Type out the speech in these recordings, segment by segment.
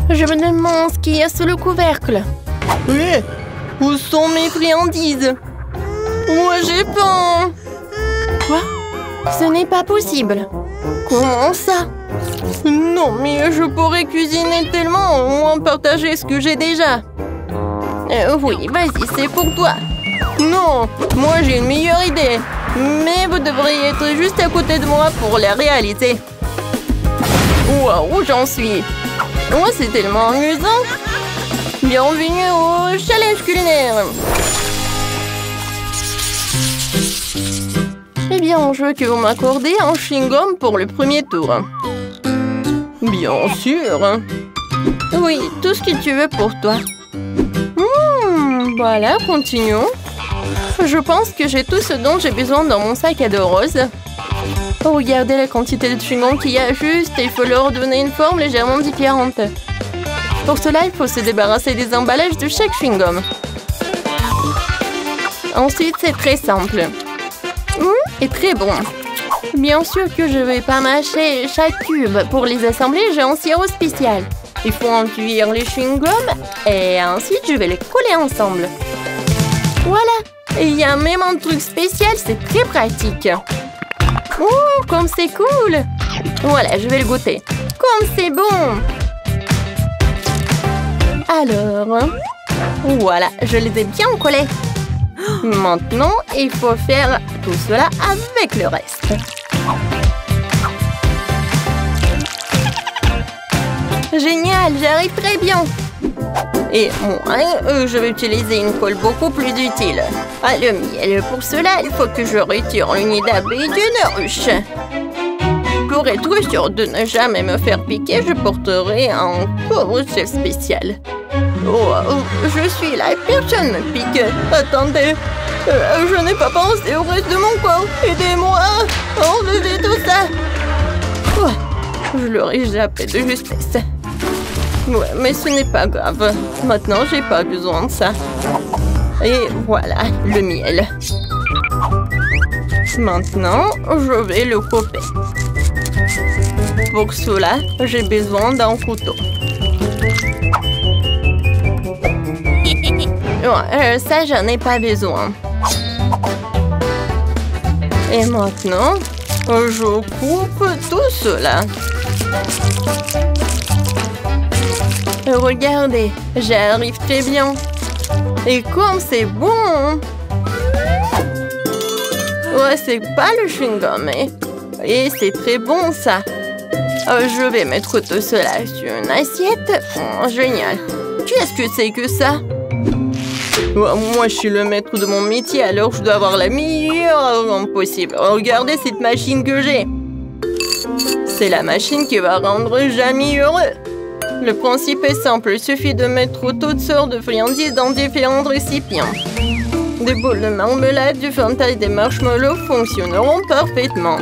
Je me demande ce qu'il y a sous le couvercle. Hé, où sont mes friandises? Moi, j'ai faim. Quoi? Ce n'est pas possible. Comment ça? Non, mais je pourrais cuisiner tellement, au moins partager ce que j'ai déjà. Oui, vas-y, c'est pour toi. Non, moi j'ai une meilleure idée. Mais vous devriez être juste à côté de moi pour la réaliser. Waouh, j'en suis. Oh, c'est tellement amusant. Bienvenue au challenge culinaire. Eh bien, je veux que vous m'accordiez un chewing-gum pour le premier tour. Bien sûr. Oui, tout ce que tu veux pour toi. Voilà, continuons. Je pense que j'ai tout ce dont j'ai besoin dans mon sac à dos rose. Regardez la quantité de chewing-gum qu'il y a juste et il faut leur donner une forme légèrement différente. Pour cela, il faut se débarrasser des emballages de chaque chewing-gum. Ensuite, c'est très simple. Et très bon. Bien sûr que je ne vais pas mâcher chaque cube. Pour les assembler, j'ai un sirop spécial. Il faut enduire les chewing-gums et ensuite je vais les coller ensemble. Voilà. Et il y a même un truc spécial, c'est très pratique. Oh, comme c'est cool. Voilà, je vais le goûter. Comme c'est bon. Alors, voilà, je les ai bien collés. Maintenant, il faut faire tout cela avec le reste. Génial, j'arrive très bien. Et moi, je vais utiliser une colle beaucoup plus utile. Ah, le miel. Pour cela, il faut que je retire le nid d'abeille d'une ruche. Pour être sûr de ne jamais me faire piquer, je porterai un couvre-chef spécial. Oh, je suis là et personne ne me pique. Attendez, je n'ai pas pensé au reste de mon corps. Aidez-moi, enlevez tout ça. Oh, je l'aurais jappé de justesse. Ouais, mais ce n'est pas grave. Maintenant, j'ai pas besoin de ça. Et voilà, le miel. Maintenant, je vais le couper. Pour cela, j'ai besoin d'un couteau. Ouais, ça, j'en ai pas besoin. Et maintenant, je coupe tout cela. Regardez, j'arrive très bien. Et comme c'est bon! Ouais, c'est pas le chewing-gum, et c'est très bon, ça. Je vais mettre tout cela sur une assiette. Oh, génial. Qu'est-ce que c'est que ça? Moi, je suis le maître de mon métier, alors je dois avoir la meilleure rente possible. Regardez cette machine que j'ai. C'est la machine qui va rendre Jamie heureux. Le principe est simple, il suffit de mettre toutes sortes de friandises dans différents récipients. Des boules de marmelade, du Fanta et des marshmallows fonctionneront parfaitement.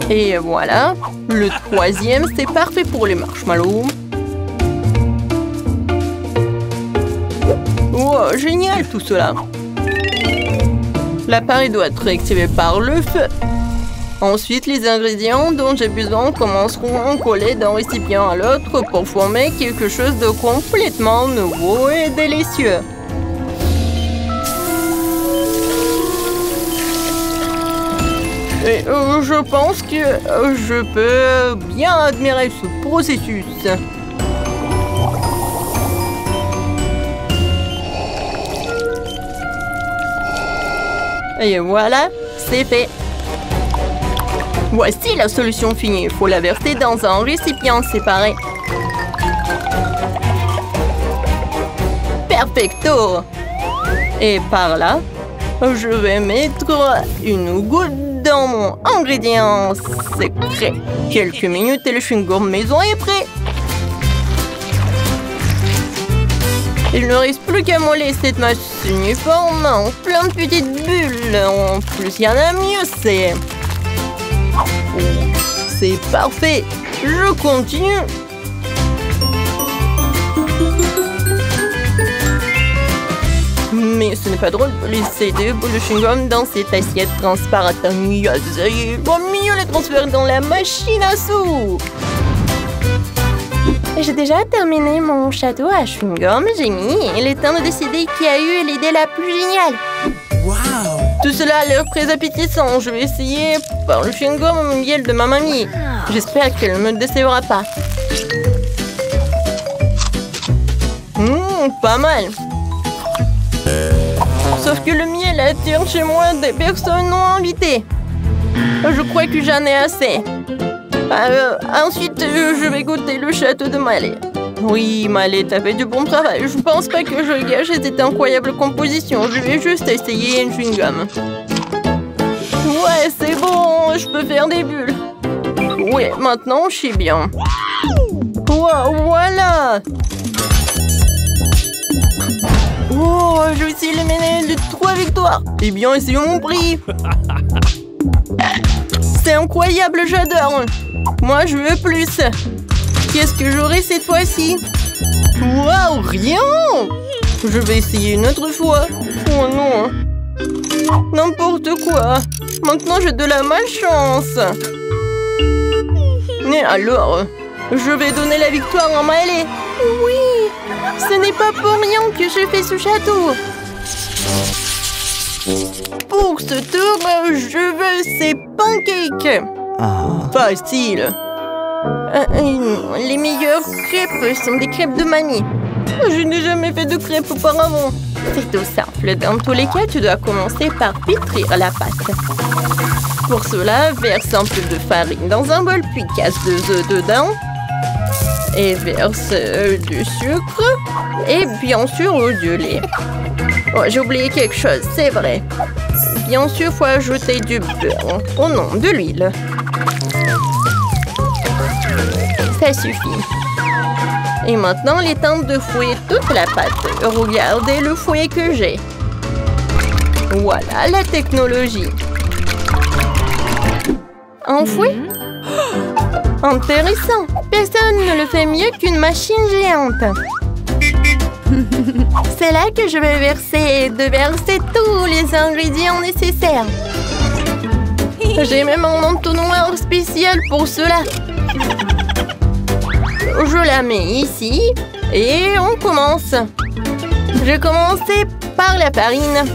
Et voilà, le troisième, c'est parfait pour les marshmallows. Wow, génial tout cela. L'appareil doit être activé par le feu. Ensuite, les ingrédients dont j'ai besoin commenceront à coller d'un récipient à l'autre pour former quelque chose de complètement nouveau et délicieux. Et je pense que je peux bien admirer ce processus. Et voilà, c'est fait. Voici la solution finie. Il faut la verser dans un récipient séparé. Perfecto! Et par là, je vais mettre une goutte dans mon ingrédient secret. Quelques minutes et le chewing-gum maison est prêt. Il ne reste plus qu'à moller cette masse uniforme en plein de petites bulles. En plus, il y en a mieux, c'est parfait. Je continue. Mais ce n'est pas drôle de laisser des boules de chewing-gum dans cette assiette transparente ennuyeuse. Il vaut mieux les transférer dans la machine à sous. J'ai déjà terminé mon château à chewing-gum, Jamie. Il est temps de décider qui a eu l'idée la plus géniale. Wow! Tout cela a l'air très appétissant. Je vais essayer par le chewing-gum au miel de ma mamie. J'espère qu'elle ne me décevra pas. Pas mal. Sauf que le miel attire chez moi des personnes non invitées. Je crois que j'en ai assez. Ensuite, je vais goûter le château de Mallet. Oui, Mallet, t'as fait du bon travail. Je pense pas que je gâche cette incroyable composition. Je vais juste essayer une chewing-gum. Ouais, c'est bon, je peux faire des bulles. Ouais, maintenant, je suis bien. Wow, voilà. Oh, je vais essayer le ménage de 3 victoires. Eh bien, essayons mon prix. C'est incroyable, j'adore. Moi, je veux plus. Qu'est-ce que j'aurai cette fois-ci? Waouh, rien. Je vais essayer une autre fois. Oh non. N'importe quoi. Maintenant, j'ai de la malchance. Mais alors, je vais donner la victoire à Mallet. Oui, ce n'est pas pour rien que j'ai fait ce château. Pour ce tour, je veux ces pancakes. Facile. Les meilleures crêpes sont des crêpes de mamie. Je n'ai jamais fait de crêpes auparavant. C'est tout simple. Dans tous les cas, tu dois commencer par pétrir la pâte. Pour cela, verse un peu de farine dans un bol, puis casse 2 œufs dedans. Et verse du sucre. Et bien sûr, du lait. Oh, j'ai oublié quelque chose, c'est vrai. Bien sûr, il faut ajouter du beurre. Oh non, de l'huile. Ça suffit. Et maintenant, il est temps de fouiller toute la pâte. Regardez le fouet que j'ai. Voilà la technologie. Un fouet? Intéressant. Personne ne le fait mieux qu'une machine géante. C'est là que je vais verser tous les ingrédients nécessaires. J'ai même un entonnoir spécial pour cela. Je la mets ici et on commence. Je vais commencer par la farine.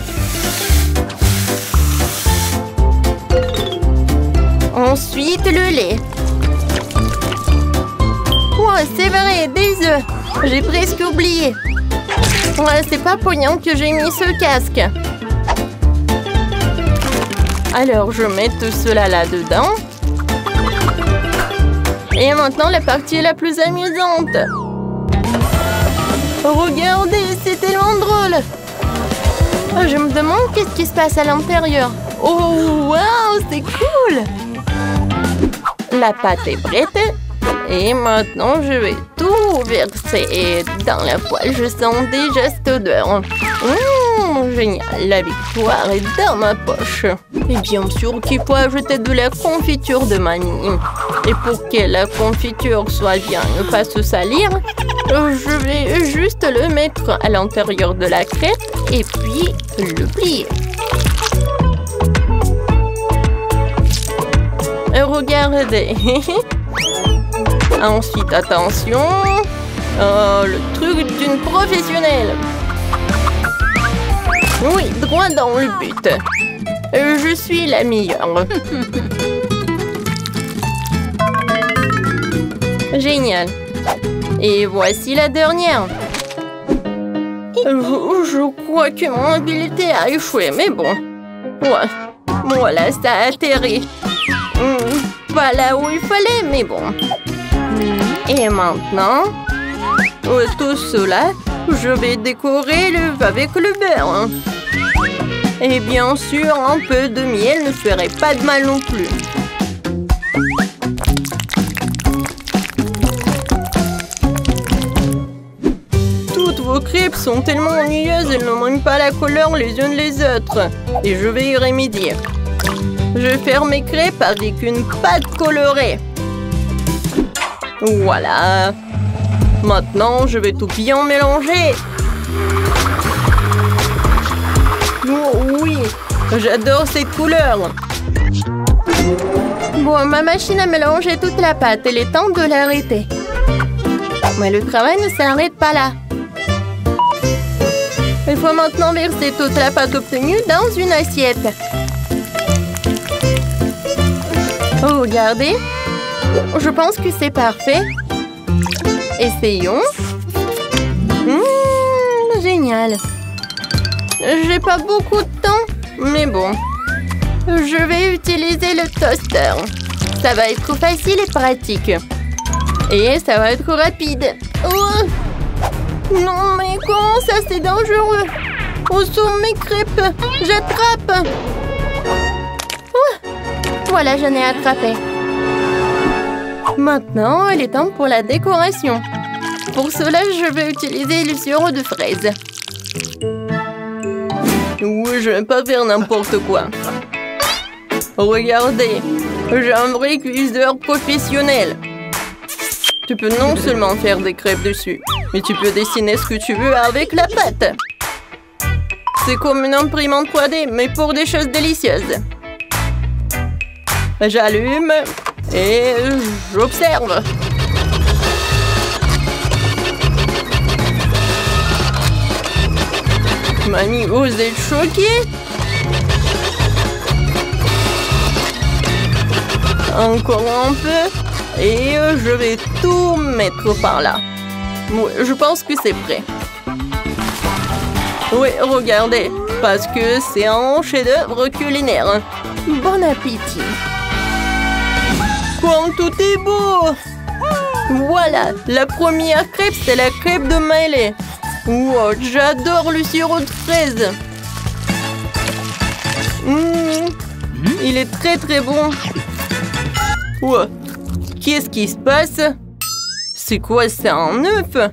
Ensuite, le lait. Ouais, c'est vrai, des œufs. J'ai presque oublié. Ouais, c'est pas pour rien que j'ai mis ce casque. Alors, je mets tout cela là-dedans. Et maintenant, la partie la plus amusante. Regardez, c'est tellement drôle. Oh, je me demande qu'est-ce qui se passe à l'intérieur. Oh, waouh, c'est cool. La pâte est prête. Et maintenant, je vais tout verser dans la poêle. Je sens déjà cette odeur. Génial, la victoire est dans ma poche. Et bien sûr qu'il faut ajouter de la confiture de mamie. Et pour que la confiture soit bien, ne pas se salir, je vais juste le mettre à l'intérieur de la crêpe et puis le plier. Regardez. Ensuite, attention, le truc d'une professionnelle. Oui, droit dans le but. Je suis la meilleure. Génial. Et voici la dernière. Je crois que mon habileté a échoué, mais bon. Ouais, voilà, ça a atterri. Pas là où il fallait, mais bon. Et maintenant, tout cela, je vais décorer avec le beurre. Et bien sûr, un peu de miel ne ferait pas de mal non plus. Toutes vos crêpes sont tellement ennuyeuses, elles ne manquent pas la couleur les unes les autres. Et je vais y remédier. Je vais faire mes crêpes avec une pâte colorée. Voilà. Maintenant, je vais tout bien mélanger. J'adore cette couleur. Bon, ma machine a mélangé toute la pâte. Il est temps de l'arrêter. Mais le travail ne s'arrête pas là. Il faut maintenant verser toute la pâte obtenue dans une assiette. Oh, regardez. Je pense que c'est parfait. Essayons. Génial. J'ai pas beaucoup de temps, mais bon. Je vais utiliser le toaster. Ça va être facile et pratique. Et ça va être rapide. Oh! Non, mais comment ça, c'est dangereux? Où sont mes crêpes? J'attrape! Oh! Voilà, j'en ai attrapé. Maintenant, il est temps pour la décoration. Pour cela, je vais utiliser le sirop de fraise. Oui, je ne vais pas faire n'importe quoi. Regardez, j'ai un vrai cuiseur professionnel. Tu peux non seulement faire des crêpes dessus, mais tu peux dessiner ce que tu veux avec la pâte. C'est comme une imprimante 3D, mais pour des choses délicieuses. J'allume et j'observe. Mamie, vous êtes choquée? Encore un peu. Et je vais tout mettre par là. Oui, je pense que c'est prêt. Oui, regardez. Parce que c'est un chef-d'œuvre culinaire. Bon appétit. Comme tout est beau! Voilà, la première crêpe, c'est la crêpe de Miley. Wow, j'adore le sirop de fraise. Il est très très bon. Wow. Qu'est-ce qui se passe? C'est quoi ça, un œuf?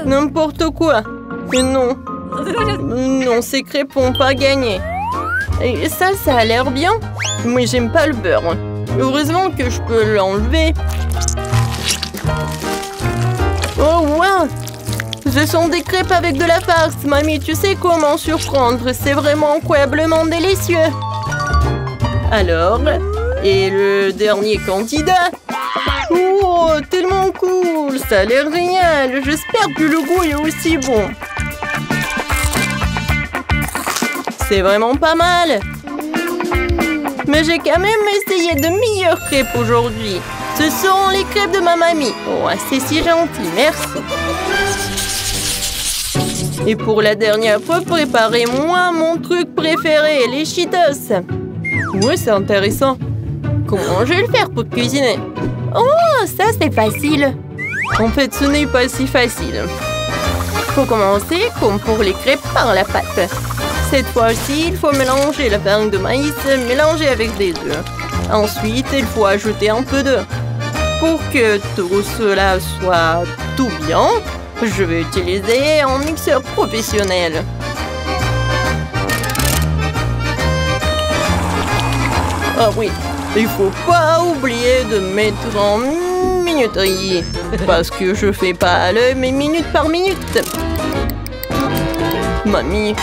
N'importe quoi. Non. Non, ces crêpes n'ont pas gagné. Et ça a l'air bien. Mais j'aime pas le beurre. Heureusement que je peux l'enlever. Oh, wow! Ce sont des crêpes avec de la farce. Mamie, tu sais comment surprendre. C'est vraiment incroyablement délicieux. Alors, et le dernier candidat? Oh, tellement cool! Ça a l'air génial. J'espère que le goût est aussi bon. C'est vraiment pas mal. Mais j'ai quand même essayé de meilleures crêpes aujourd'hui. Ce sont les crêpes de ma mamie. Oh, c'est si gentil, merci. Et pour la dernière fois, préparez-moi mon truc préféré, les Cheetos. Oui, c'est intéressant. Comment je vais le faire pour cuisiner? Oh, ça c'est facile. En fait, ce n'est pas si facile. Faut commencer, comme pour les crêpes, par la pâte. Cette fois-ci, il faut mélanger la farine de maïs mélangée avec des œufs. Ensuite, il faut ajouter un peu d'eau. Pour que tout cela soit tout bien, je vais utiliser un mixeur professionnel. Ah oui, il faut pas oublier de mettre en minuterie. Parce que je fais pas à l'œil, mais minute par minute. Mamie,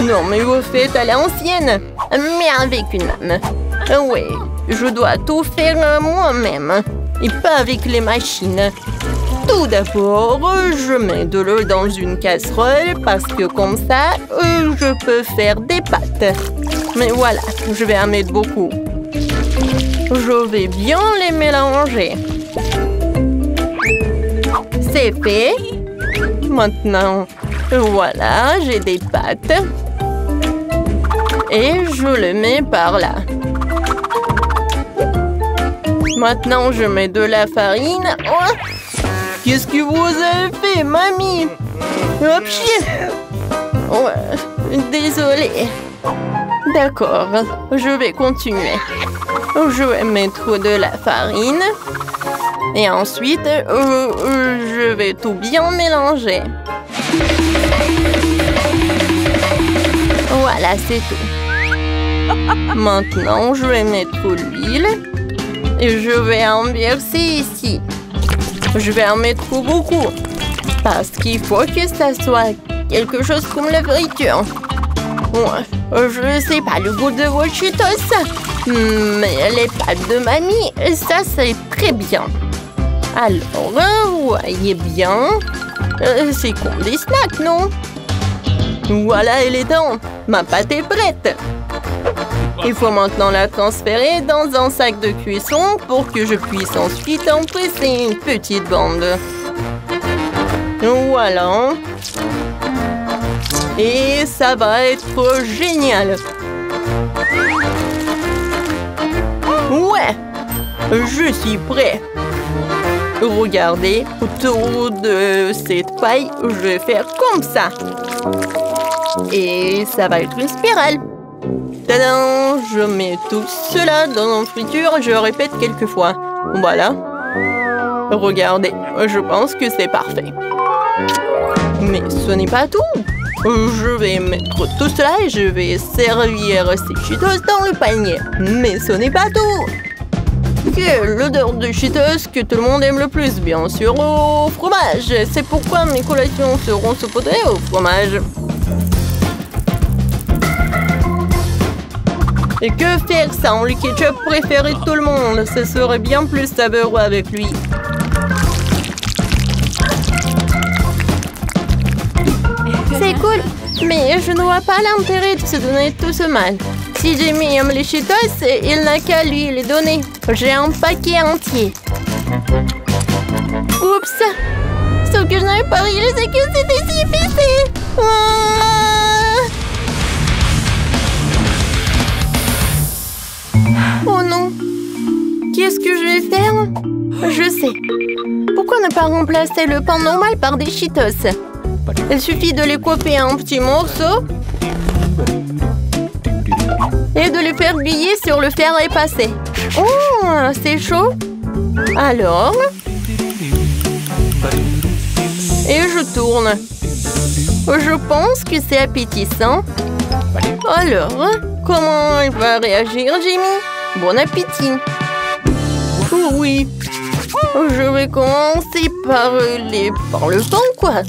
non mais vous faites à l'ancienne. Mais avec une main. Oui, je dois tout faire moi-même. Et pas avec les machines. Tout d'abord, je mets de l'eau dans une casserole parce que comme ça, je peux faire des pâtes. Mais voilà, je vais en mettre beaucoup. Je vais bien les mélanger. C'est fait. Maintenant, voilà, j'ai des pâtes. Et je les mets par là. Maintenant, je mets de la farine. Oh! Qu'est-ce que vous avez fait, mamie? Hop, ouais, désolée. D'accord, je vais continuer. Je vais mettre de la farine. Et ensuite, je vais tout bien mélanger. Voilà, c'est tout. Maintenant, je vais mettre l'huile. Et je vais en verser ici. Je vais en mettre beaucoup. Parce qu'il faut que ça soit quelque chose comme la friture. Ouais, Je sais pas le goût de vos Cheetos, mais les pâtes de mamie, ça c'est très bien. Alors, voyez bien, c'est comme des snacks, non? Voilà, elle est dedans. Ma pâte est prête. Il faut maintenant la transférer dans un sac de cuisson pour que je puisse ensuite en presser une petite bande. Voilà. Et ça va être génial. Ouais, je suis prêt. Regardez, autour de cette paille, je vais faire comme ça. Et ça va être une spirale. Tadam! Je mets tout cela dans une friture et je répète quelques fois. Voilà. Regardez, je pense que c'est parfait. Mais ce n'est pas tout. Je vais mettre tout cela et je vais servir ces Cheetos dans le panier. Mais ce n'est pas tout. L'odeur de Cheetos que tout le monde aime le plus, bien sûr, au fromage. C'est pourquoi mes collations seront saupoudrées au fromage. Et que faire sans le ketchup préféré de tout le monde? Ce serait bien plus savoureux avec lui. C'est cool, mais je ne vois pas l'intérêt de se donner tout ce mal. Si Jamie aime les Cheetos, il n'a qu'à lui les donner. J'ai un paquet entier. Oups! Ce que je n'avais pas réalisé, c'est que c'était si épicé. Oh non! Qu'est-ce que je vais faire? Je sais. Pourquoi ne pas remplacer le pain normal par des Cheetos? Il suffit de les couper en petits morceaux et de les faire griller sur le fer à passer. Oh, c'est chaud. Alors, et je tourne. Je pense que c'est appétissant. Alors, comment il va réagir, Jamie? Bon appétit. Oh oui. Je vais commencer par le pain, quoi.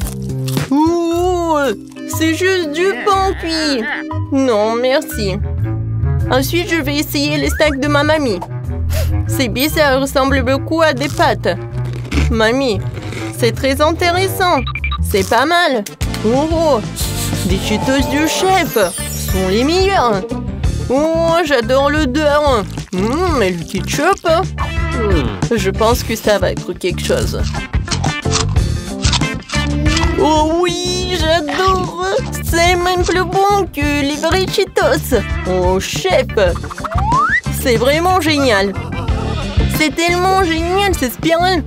Ouh, c'est juste du pain cuit. Non, merci. Ensuite, je vais essayer les steaks de ma mamie. C'est bizarre, ça ressemble beaucoup à des pâtes. Mamie, c'est très intéressant. C'est pas mal. Oh, des Cheetos du chef sont les meilleurs. Oh, j'adore l'odeur. Et le ketchup. Je pense que ça va être quelque chose. Oh oui, j'adore. C'est même plus bon que les vrais Cheetos. Oh, chef. C'est vraiment génial. C'est tellement génial, cette spirale.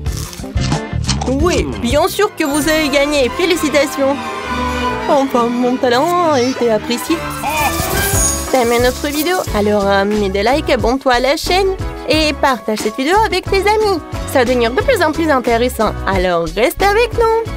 Oui, bien sûr que vous avez gagné. Félicitations. Enfin, mon talent a été apprécié. T'aimes notre vidéo? Alors, mets des likes, abonne-toi à la chaîne et partage cette vidéo avec tes amis. Ça va devenir de plus en plus intéressant. Alors, reste avec nous.